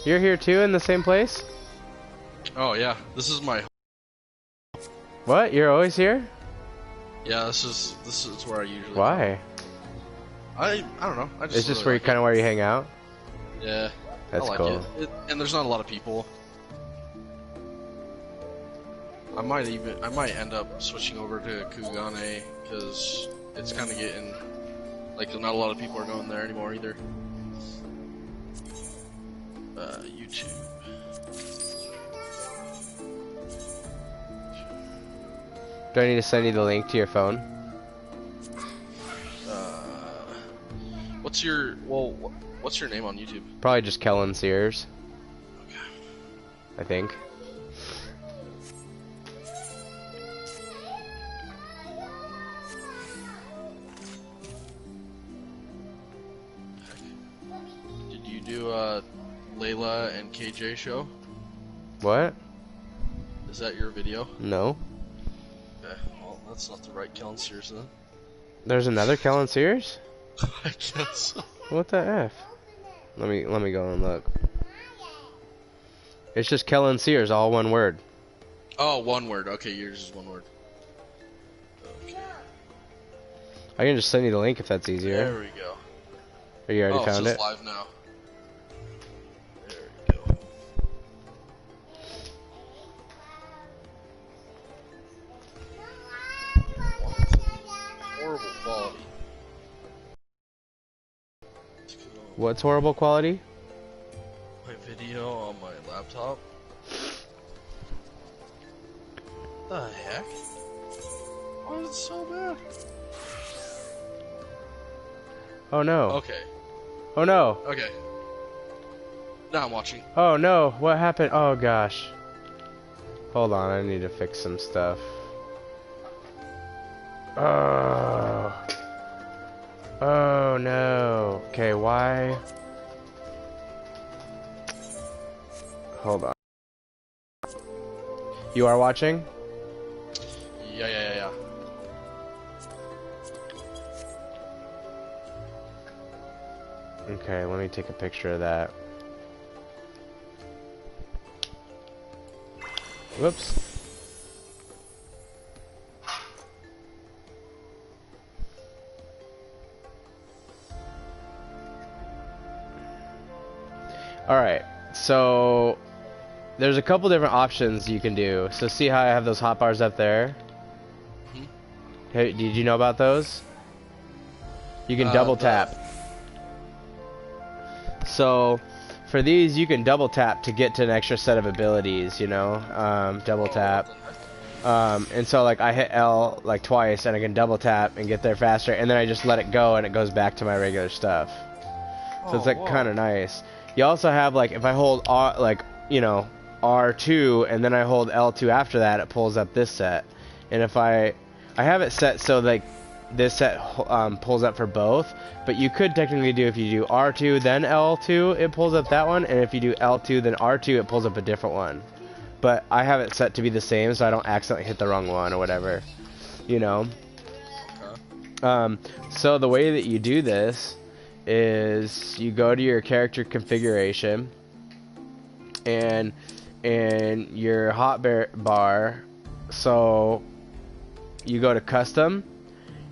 You're here too in the same place? Oh yeah, this is my. What? You're always here? Yeah, this is where I usually. Why? Go. I don't know. I just. It's just really kind of where you hang out. Yeah. That's I like cool. it. And there's not a lot of people. I might end up switching over to Kugane because it's kind of getting like not a lot of people are going there anymore either. YouTube. Do I need to send you the link to your phone? What's your name on YouTube? Probably just Kellen Sears. Okay. I think. Did you do Layla and KJ show? What? Is that your video? No. Okay, well that's not the right Kellen Sears then. There's another Kellen Sears? I guess so. What the F? Let me go and look. It's just Kellen Sears, all one word. Oh, one word. Okay, yours is one word. Okay. I can just send you the link if that's easier. There we go. Or you already found it? It's live now. There we go. Horrible quality. What's horrible quality? My video on my laptop. The heck? Why is it so bad? Oh no. Okay. Oh no. Okay. Now I'm watching. Oh no. What happened? Oh gosh. Hold on, I need to fix some stuff. Oh. Oh no. Okay, why? Hold on. You are watching? Yeah. Okay, let me take a picture of that. Whoops. Alright, so there's a couple different options you can do. So see how I have those hotbars up there? Mm-hmm. Hey, did you know about those? You can double tap. So for these you can double tap to get to an extra set of abilities, you know? Double tap. And so like I hit L like twice and I can double tap and get there faster, and then I just let it go and it goes back to my regular stuff. So it's like kind of nice. You also have like if I hold R, like, you know, R2 and then I hold L2 after that, it pulls up this set. And if I have it set so like this set pulls up for both, but you could technically do if you do R2 then L2 it pulls up that one, and if you do L2 then R2 it pulls up a different one. But I have it set to be the same so I don't accidentally hit the wrong one or whatever, you know. So the way that you do this is you go to your character configuration and your hotbar, so you go to custom,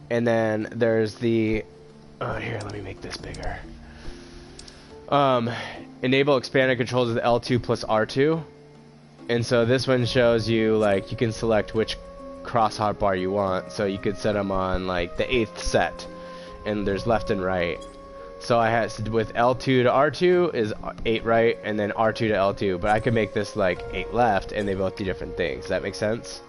and then there's the here, let me make this bigger. Enable expanded controls with L2 plus R2, and so this one shows you like you can select which cross hotbar you want, so you could set them on like the 8th set, and there's left and right. So I had with L2 to R2 is 8 right, and then R2 to L2. But I could make this like 8 left, and they both do different things. Does that make sense?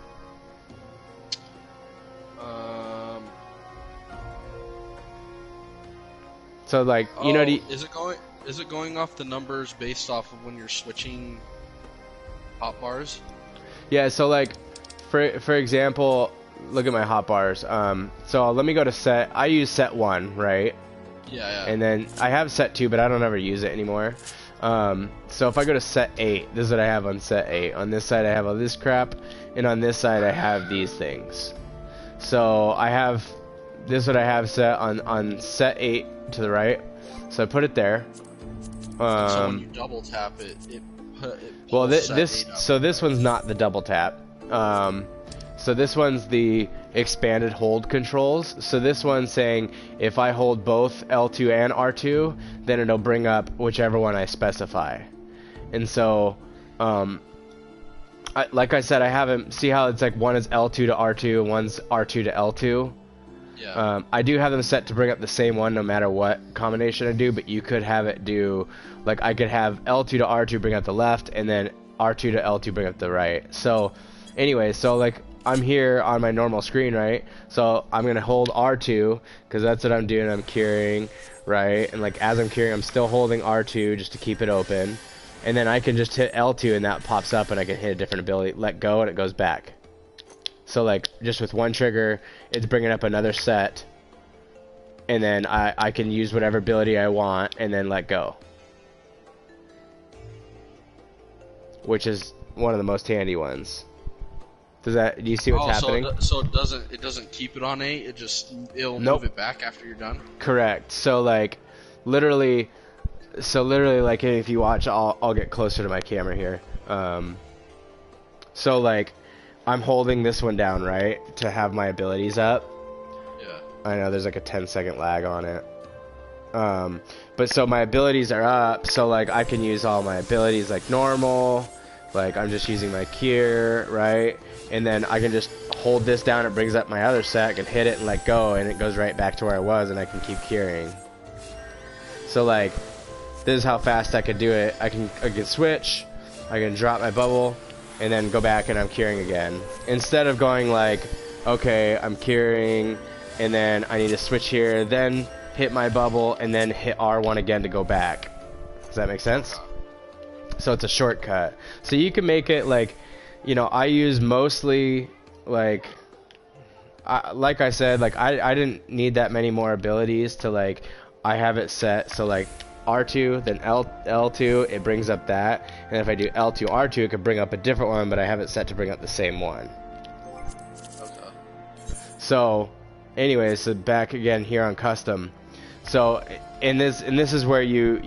So like you know, is it going off the numbers based off of when you're switching hotbars? Yeah. So like for example, look at my hotbars. So let me go to set. I use set 1, right? Yeah. And then I have set 2, but I don't ever use it anymore. So if I go to set 8, this is what I have on set 8. On this side I have all this crap, and on this side I have these things. So I have, this is what I have set on set 8 to the right. So I put it there. And so when you double tap it, well, pulls set this 8 up. so this one's not the double tap. So this one's the expanded hold controls. So this one's saying if I hold both L2 and R2, then it'll bring up whichever one I specify. And so, like I said, I haven't, see how it's like one is L2 to R2 and one's R2 to L2? Yeah. I do have them set to bring up the same one no matter what combination I do, but you could have it do, like I could have L2 to R2 bring up the left, and then R2 to L2 bring up the right. So, anyway, so like, I'm here on my normal screen, right? So I'm gonna hold R2 because that's what I'm doing. I'm curing, right? And like as I'm curing, I'm still holding R2 just to keep it open, and then I can just hit L2 and that pops up, and I can hit a different ability. Let go and it goes back. So like just with one trigger, it's bringing up another set, and then I can use whatever ability I want and then let go, which is one of the most handy ones. Do you see what's happening? So it doesn't keep it on 8. It'll Nope. move it back after you're done. Correct. So like, literally like if you watch, I'll get closer to my camera here. So like, I'm holding this one down, right, to have my abilities up. Yeah. I know there's like a 10-second lag on it. But so my abilities are up, so like I can use all my abilities like normal. Like I'm just using my cure, right? And then I can just hold this down, it brings up my other set, I can hit it and let go, and it goes right back to where I was, and I can keep curing. So like, this is how fast I could do it. I can switch, I can drop my bubble, and then go back and I'm curing again. Instead of going like, okay, I'm curing, and then I need to switch here, then hit my bubble, and then hit R1 again to go back. Does that make sense? So it's a shortcut. So you can make it like, you know, I use mostly like I said, like I didn't need that many more abilities to like, I have it set so like R2 then L2 it brings up that, and if I do L2 R2 it could bring up a different one, but I have it set to bring up the same one. Okay. So anyways, so back again here on custom. So and this is where you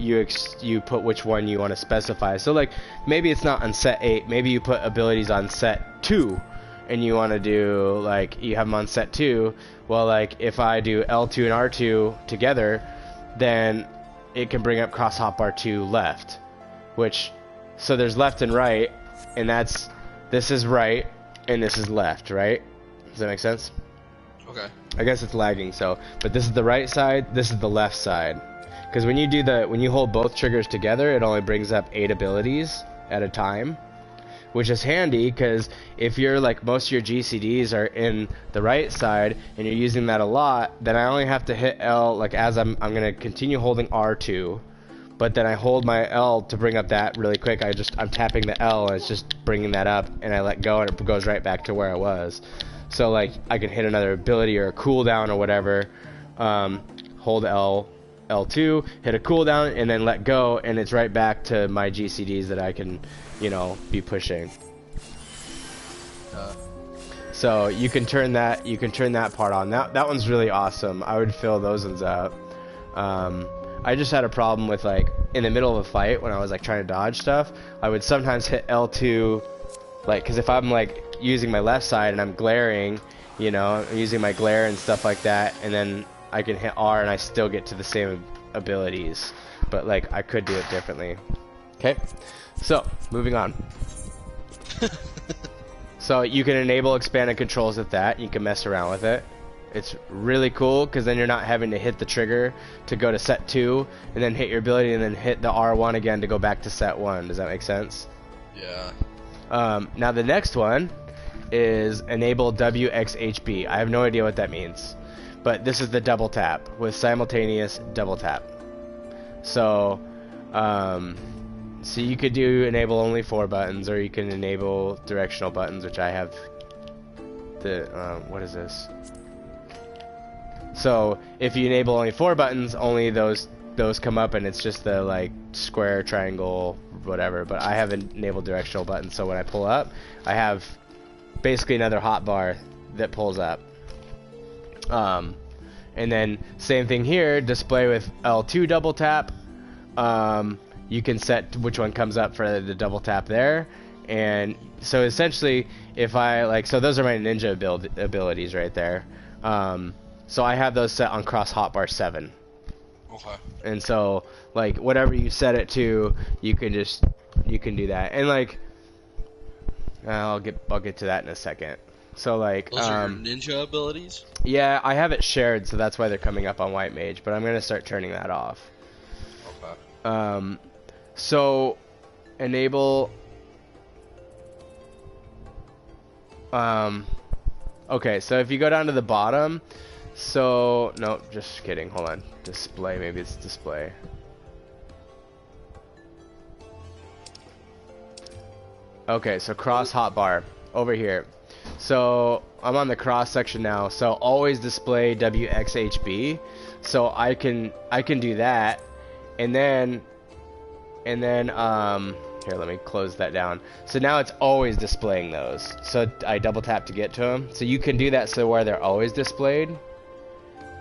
put which one you want to specify. So like maybe it's not on set 8, maybe you put abilities on set 2, and you want to do like you have them on set 2. Well, like if I do L2 and R2 together, then it can bring up cross hop R2 left, which so there's left and right, and this is right and this is left, right? Does that make sense? Okay. I guess it's lagging, so, but this is the right side, this is the left side. Because when you hold both triggers together, it only brings up 8 abilities at a time, which is handy because if you're like most of your GCDs are in the right side and you're using that a lot, then I only have to hit L, like as I'm gonna continue holding R2, but then I hold my L to bring up that really quick. I'm tapping the L and it's just bringing that up, and I let go and it goes right back to where I was. So like I can hit another ability or a cooldown or whatever, hold L2, hit a cooldown, and then let go, and it's right back to my GCDs that I can, you know, be pushing. So you can turn that part on. That one's really awesome. I would fill those ones up. I just had a problem with like in the middle of a fight when I was like trying to dodge stuff, I would sometimes hit L2, like because if I'm like using my left side and I'm glaring, you know, using my glare and stuff like that, and then I can hit R and I still get to the same abilities, but like I could do it differently. Okay, so moving on. So you can enable expanded controls with that. You can mess around with it. It's really cool because then you're not having to hit the trigger to go to set 2 and then hit your ability and then hit the R1 again to go back to set 1. Does that make sense? Yeah. Now the next one is enable WXHB. I have no idea what that means, but this is the double tap with simultaneous double tap. So so you could do enable only 4 buttons, or you can enable directional buttons, which I have the what is this? So if you enable only 4 buttons, only those come up, and it's just the like square, triangle, whatever. But I have enabled directional buttons, so when I pull up, I have basically another hotbar that pulls up. And then same thing here, display with L2 double tap, you can set which one comes up for the double tap there. And so essentially, if I like, so those are my ninja abilities right there. So I have those set on cross hotbar 7. Okay. And so like whatever you set it to, you can do that. And like I'll get to that in a second. So like those are your ninja abilities? Yeah, I have it shared, so that's why they're coming up on White Mage, but I'm gonna start turning that off. Okay. So enable okay, so if you go down to the bottom, so no, just kidding, hold on. Display, maybe it's display. Okay, so cross hotbar over here. So I'm on the cross section now. So always display WXHB. So I can do that, and then here, let me close that down. So now it's always displaying those. So I double tap to get to them. So you can do that so where they're always displayed.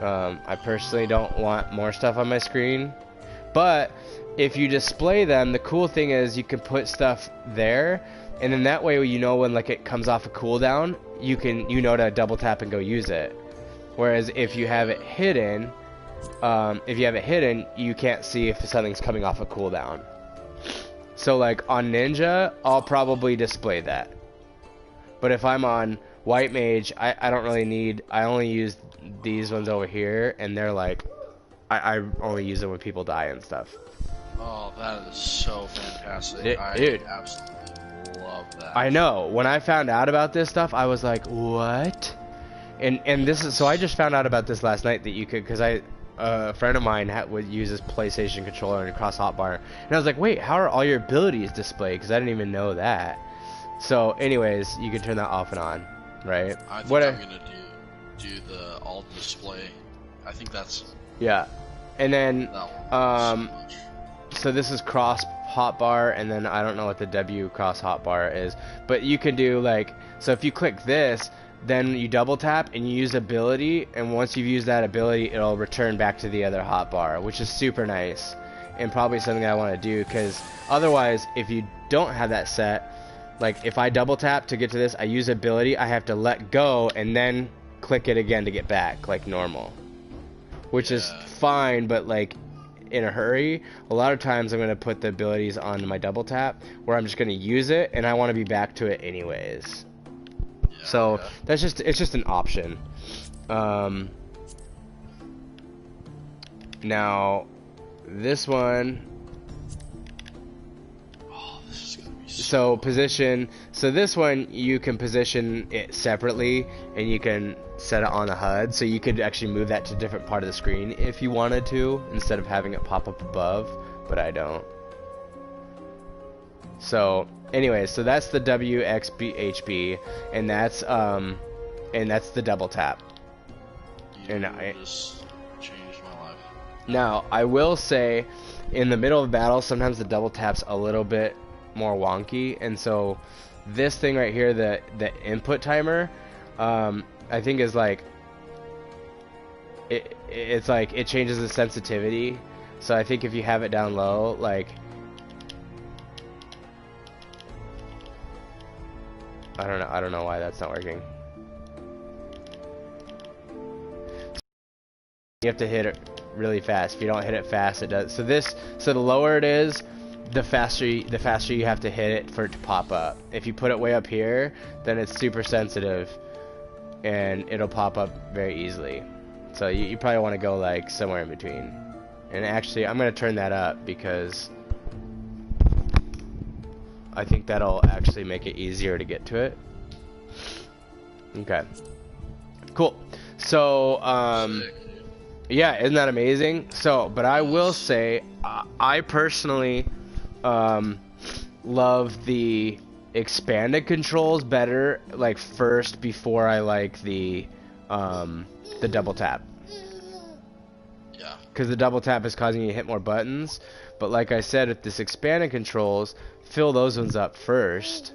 I personally don't want more stuff on my screen, but if you display them, the cool thing is you can put stuff there, and then that way you know when like it comes off a cooldown, you know to double tap and go use it. Whereas if you have it hidden, you can't see if something's coming off a cooldown. So like on Ninja, I'll probably display that. But if I'm on White Mage, I don't really need, I only use these ones over here, and they're like, I only use them when people die and stuff. Oh, that is so fantastic. Dude. I absolutely love that. I know. When I found out about this stuff, I was like, what? And this is, so I just found out about this last night that you could, because a friend of mine would use his PlayStation controller and cross hotbar, and I was like, wait, how are all your abilities displayed? Because I didn't even know that. So anyways, you can turn that off and on, right? I think I'm gonna do the alt display. I think that's, yeah. And then so much. so this is cross hotbar, and then I don't know what the W cross hotbar is, but you can do like, so if you click this, then you double tap and you use ability, and once you've used that ability, it'll return back to the other hotbar, which is super nice, and probably something I want to do, because otherwise, if you don't have that set, like if I double tap to get to this, I use ability, I have to let go and then click it again to get back, like normal, which is fine, but like in a hurry, a lot of times I'm going to put the abilities on my double tap, where I'm just going to use it, and I want to be back to it anyways. So that's just, it's just an option. Now this one, this is gonna be so position, so this one you can position it separately, and you can set it on the HUD, so you could actually move that to a different part of the screen if you wanted to, instead of having it pop up above, but I don't. So anyway, so that's the WXHB, and that's the double tap. And I just changed my life. Now I will say, in the middle of battle, sometimes the double tap's a little bit more wonky, and so this thing right here, the input timer, I think is like, it's like it changes the sensitivity. So I think if you have it down low, like, I don't know why that's not working. You have to hit it really fast. If you don't hit it fast, it does. So the lower it is, the faster you have to hit it for it to pop up. If you put it way up here, then it's super sensitive, and it'll pop up very easily. So you probably want to go like somewhere in between. And actually, I'm gonna turn that up because I think that'll actually make it easier to get to it. Okay. Cool. So, yeah, isn't that amazing? So, but I will say, I personally love the expanded controls better, like first, before I like the double tap. Yeah. Because the double tap is causing you to hit more buttons. But like I said, with this expanded controls, fill those ones up first,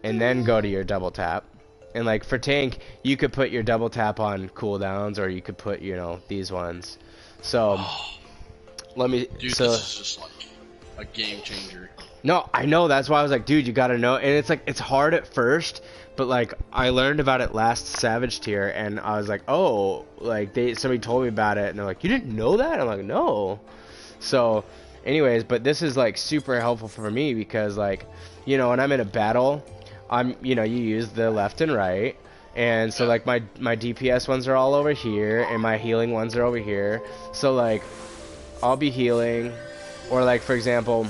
and then go to your double tap. And like for tank, you could put your double tap on cooldowns, or you could put, you know, these ones. So let me. Dude, so this is just like a game changer. No, I know. That's why I was like, dude, you gotta know. And it's like, it's hard at first, but like, I learned about it last Savage tier, and I was like, oh, like somebody told me about it, and they're like, you didn't know that? I'm like, no. So, anyways, but this is like super helpful for me because like, you know, when I'm in a battle, you use the left and right, and so like my DPS ones are all over here, and my healing ones are over here. So like, I'll be healing, or like for example,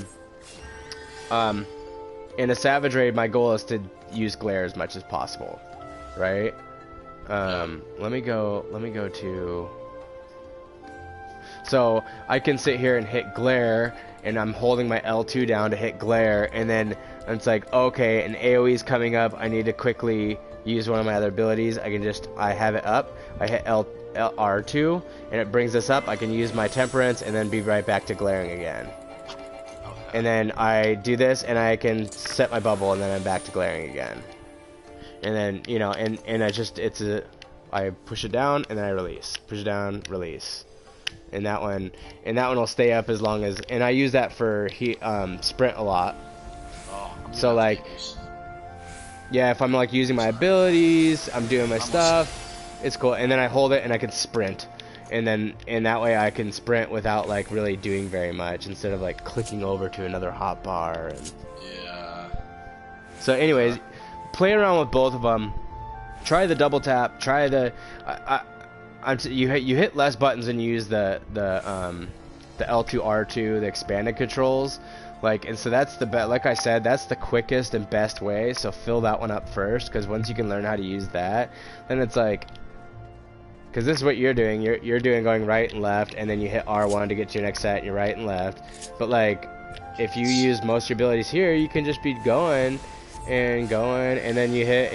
in a Savage raid, my goal is to use glare as much as possible, right? Let me go to. So I can sit here and hit glare, and I'm holding my L2 down to hit glare, and then it's like, okay, an AoE's coming up, I need to quickly use one of my other abilities. I have it up, I hit R2, and it brings this up. I can use my temperance, and then be right back to glaring again. And then I do this, and I can set my bubble, and then I'm back to glaring again. And then, you know, and I push it down, and then I release. Push it down, release. And that one will stay up as long as, and I use that for sprint a lot. So like, yeah, if I'm like using my abilities, I'm doing my stuff, it's cool. And then I hold it and I can sprint, and that way I can sprint without like really doing very much, instead of like clicking over to another hotbar. And yeah. So anyways, play around with both of them. Try the double tap. Try the you hit less buttons and you use the L2 R2, the expanded controls, like, and so that's the like I said, that's the quickest and best way. So fill that one up first, because once you can learn how to use that, then it's like, because this is what you're doing. You're doing going right and left, and then you hit R1 to get to your next set. And you're right and left, but like if you use most of your abilities here, you can just be going and going, and then you hit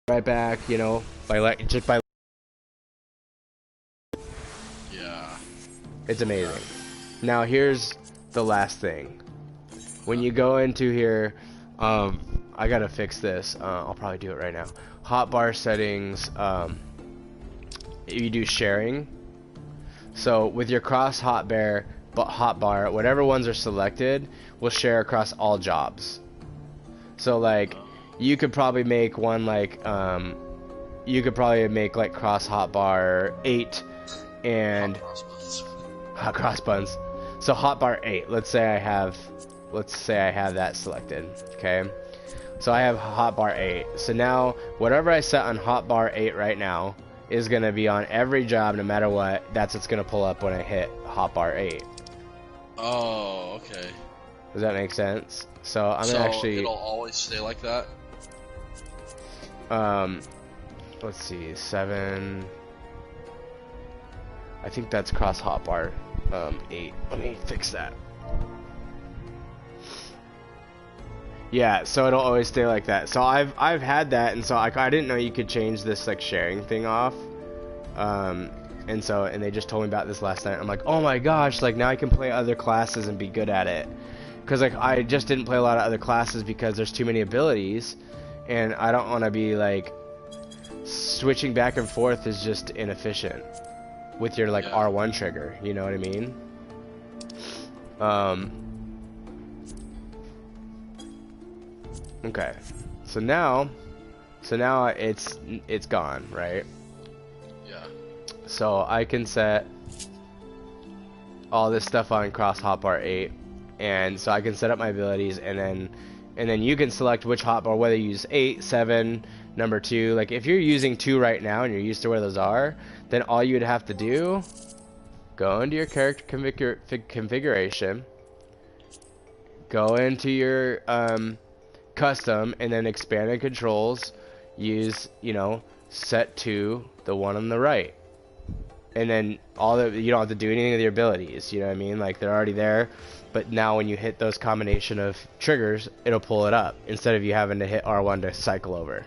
right back, you know, just by. Yeah. It's amazing. Now here's the last thing. When you go into here, I gotta fix this. I'll probably do it right now. Hotbar settings. You do sharing. So with your cross hotbar, whatever ones are selected will share across all jobs. So like, you could probably make one like cross hotbar 8 and hot cross buns. So hotbar 8. Let's say I have that selected. Okay. So I have hotbar 8. So now whatever I set on hotbar 8 right now is gonna be on every job, no matter what. That's what's gonna pull up when I hit hotbar 8. Oh, okay. Does that make sense? So I'm gonna actually. It'll always stay like that. Let's see, 7. I think that's cross hotbar 8. Let me fix that. Yeah, so it'll always stay like that. So I've had that, and so I didn't know you could change this like sharing thing off. And they just told me about this last night. I'm like, oh my gosh, like now I can play other classes and be good at it. Because like I just didn't play a lot of other classes because there's too many abilities, and I don't want to be like switching back and forth is just inefficient with your like R1 trigger. You know what I mean? Okay, so now it's gone, right? Yeah. So I can set all this stuff on cross hotbar 8, and so I can set up my abilities, and then you can select which hotbar, whether you use 8, 7, number 2. Like if you're using 2 right now and you're used to where those are, then all you would have to do, go into your character configuration, go into your custom, and then expanded controls, use, you know, set to the one on the right, and then you don't have to do anything with your abilities, you know what I mean? Like they're already there, but now when you hit those combination of triggers, it'll pull it up instead of you having to hit R1 to cycle over.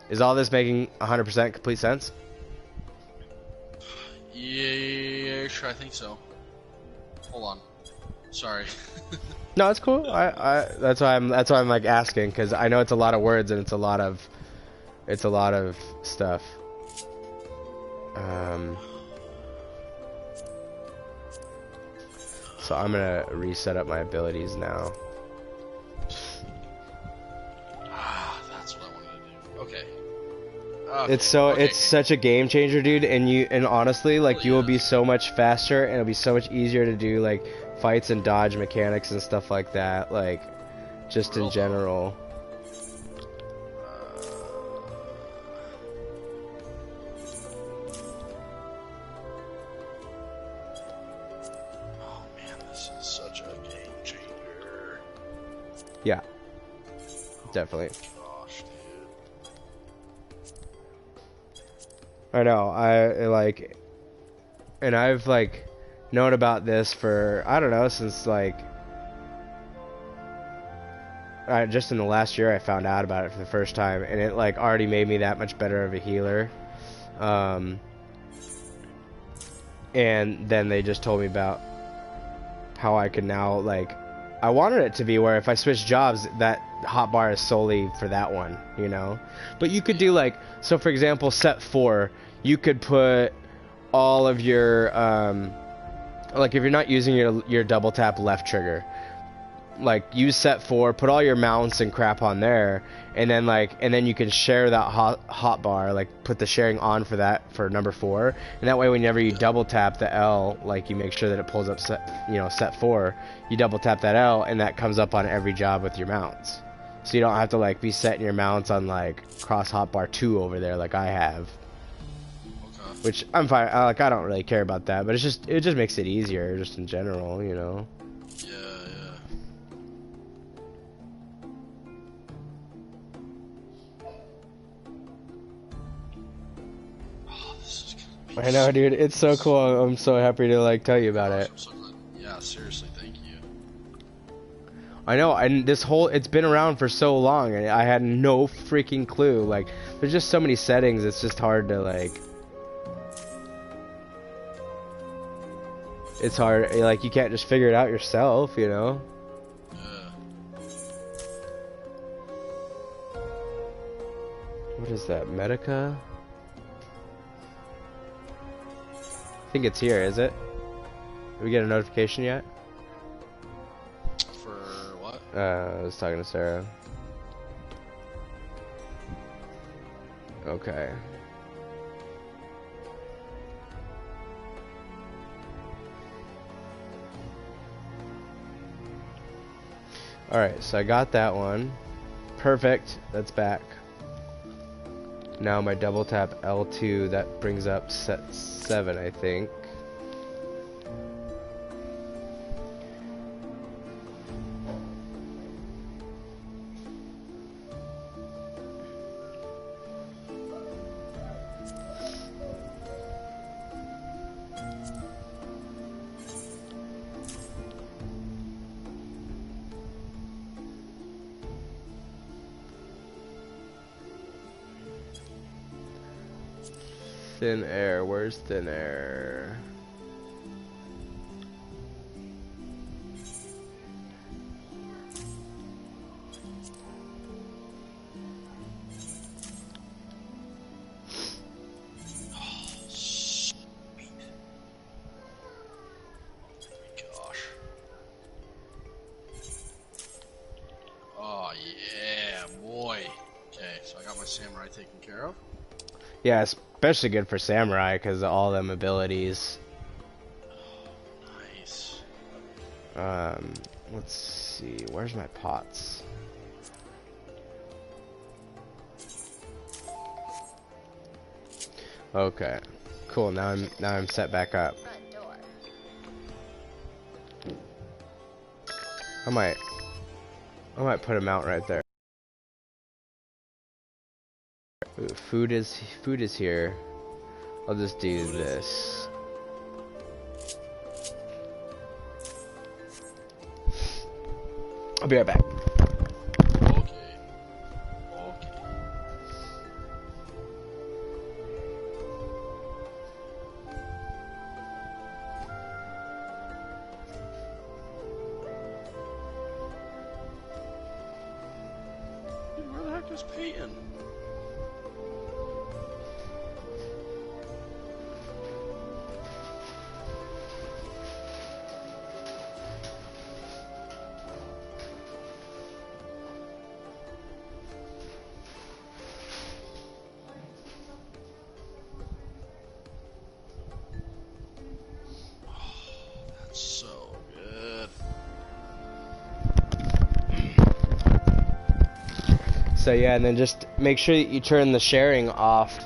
Is all this making 100% complete sense? Yeah, sure, I think so. Hold on. Sorry. No, it's cool. That's why I'm like asking, because I know it's a lot of words and it's a lot of stuff. So I'm gonna reset up my abilities now. That's what I wanted to do. Okay. It's such a game changer, dude, and honestly, like, Really you will is. be so much faster, and it'll be so much easier to do, like, fights and dodge mechanics and stuff like that, like, just in general. Oh man, this is such a game changer. Yeah, definitely. Gosh, dude. I know, and I've, like, known about this for, I don't know, since, like, just in the last year I found out about it for the first time, and it, like, already made me that much better of a healer. And then they just told me about how I can now, like, I wanted it to be where if I switch jobs, that hotbar is solely for that one, you know? But you could do, like, so for example, set 4, you could put all of your, like, if you're not using your double tap left trigger, like, use set 4, put all your mounts and crap on there, and then you can share that hot bar, like, put the sharing on for that, for number 4, and that way whenever you double tap the L, like, you make sure that it pulls up set 4, you double tap that L, and that comes up on every job with your mounts. So you don't have to, like, be setting your mounts on, like, cross hotbar 2 over there like I have. Okay. Which, I'm fine, I don't really care about that, but it just makes it easier, just in general, you know? Yeah. Oh, this is gonna be I know, dude, it's so cool. I'm so happy to, like, tell you about it. I'm so glad. Yeah, seriously, thank you. I know, and it's been around for so long, and I had no freaking clue. Like, there's just so many settings, it's just hard to, like... It's hard, like, you can't just figure it out yourself, you know? Yeah. What is that, Medica? I think it's here, is it? Did we get a notification yet? For what? I was talking to Sarah. Okay. Alright, so I got that one. Perfect, that's back. Now my double tap L2, that brings up set 7, I think. Thin air, where's thin air? Gosh. Oh yeah, boy. Okay, so I got my samurai taken care of. Yeah, especially good for samurai because of all them abilities. Nice. Let's see, where's my pots? Okay, cool. Now I'm set back up. I might put him out right there. Ooh, food is here. I'll just do this. I'll be right back. Okay. Dude, where the heck is Peyton? So yeah, and then just make sure that you turn the sharing off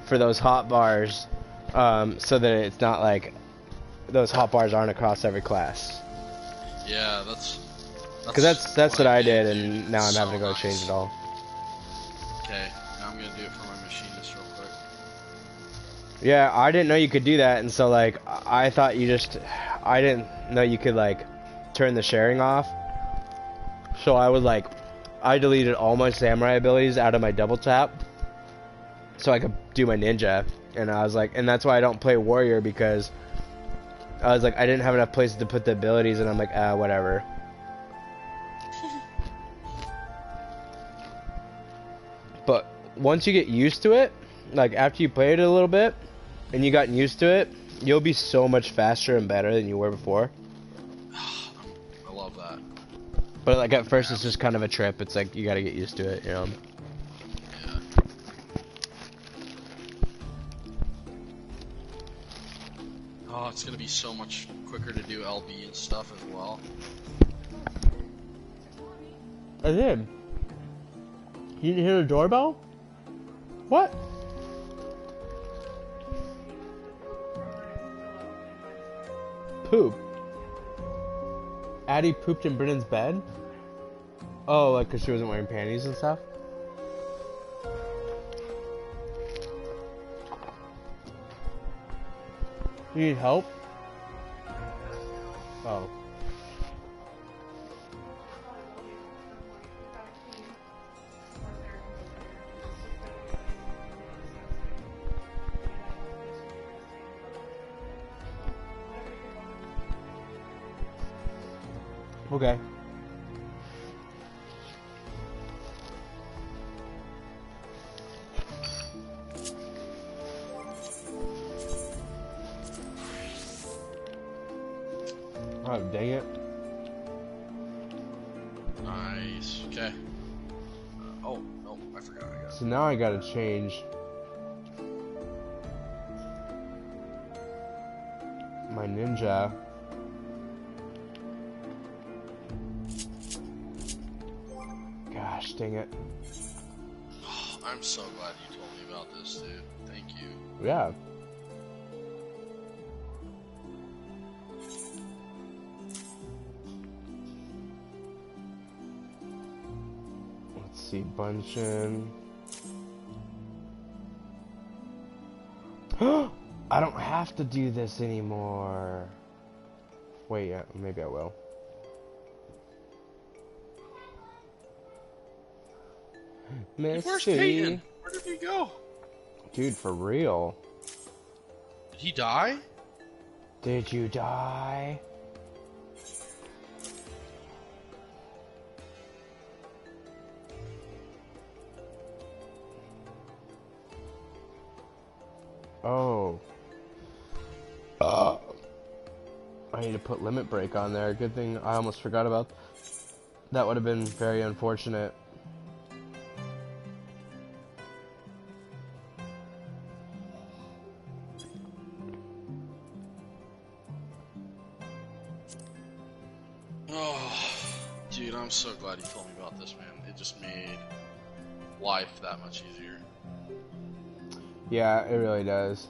for those hot bars, so that it's not like those hot bars aren't across every class. Yeah, Because that's what I did, and dude. now I'm So having to go nice. change it all. Okay, now I'm gonna do it for my machinist real quick. Yeah, I didn't know you could do that, and so like I thought I didn't know you could like turn the sharing off. So I deleted all my samurai abilities out of my double tap, so I could do my ninja. And I was like, and that's why I don't play warrior, because I was like, I didn't have enough places to put the abilities, and I'm like, whatever. But once you get used to it, like after you played it a little bit, and you gotten used to it, you'll be so much faster and better than you were before. I love that. But like at first, it's just kind of a trip. It's like you gotta get used to it, you know. Yeah. Oh, it's gonna be so much quicker to do LB and stuff as well. I did. You didn't hear the doorbell? What? Poop. Addie pooped in Brennan's bed? Oh, like because she wasn't wearing panties and stuff? You need help? Oh. Okay. Oh, dang it. Nice. Okay. Oh, no, I forgot. I got So now I gotta change my ninja. Gosh, dang it. Oh, I'm so glad you told me about this, dude. Thank you. Yeah. Let's see, Bunchin. I don't have to do this anymore. Wait, yeah, maybe I will. Where's Missy. Peyton? Where did he go? Dude, for real. Did he die? Did you die? Oh. I need to put limit break on there. Good thing I almost forgot about. That would have been very unfortunate. Oh, dude, I'm so glad you told me about this, man. It just made life that much easier. Yeah, it really does.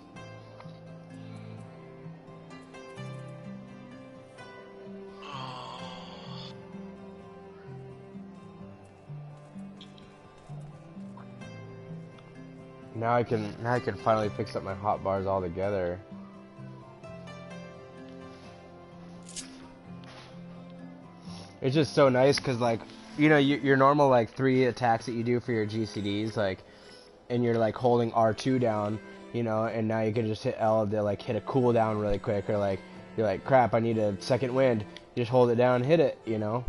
Now I can finally fix up my hot bars all together. It's just so nice because, like, you know, your normal like 3 attacks that you do for your GCDs, like, and you're like holding R2 down, you know, and now you can just hit L to like hit a cooldown really quick, or like you're like, crap, I need a second wind. You just hold it down and hit it, you know.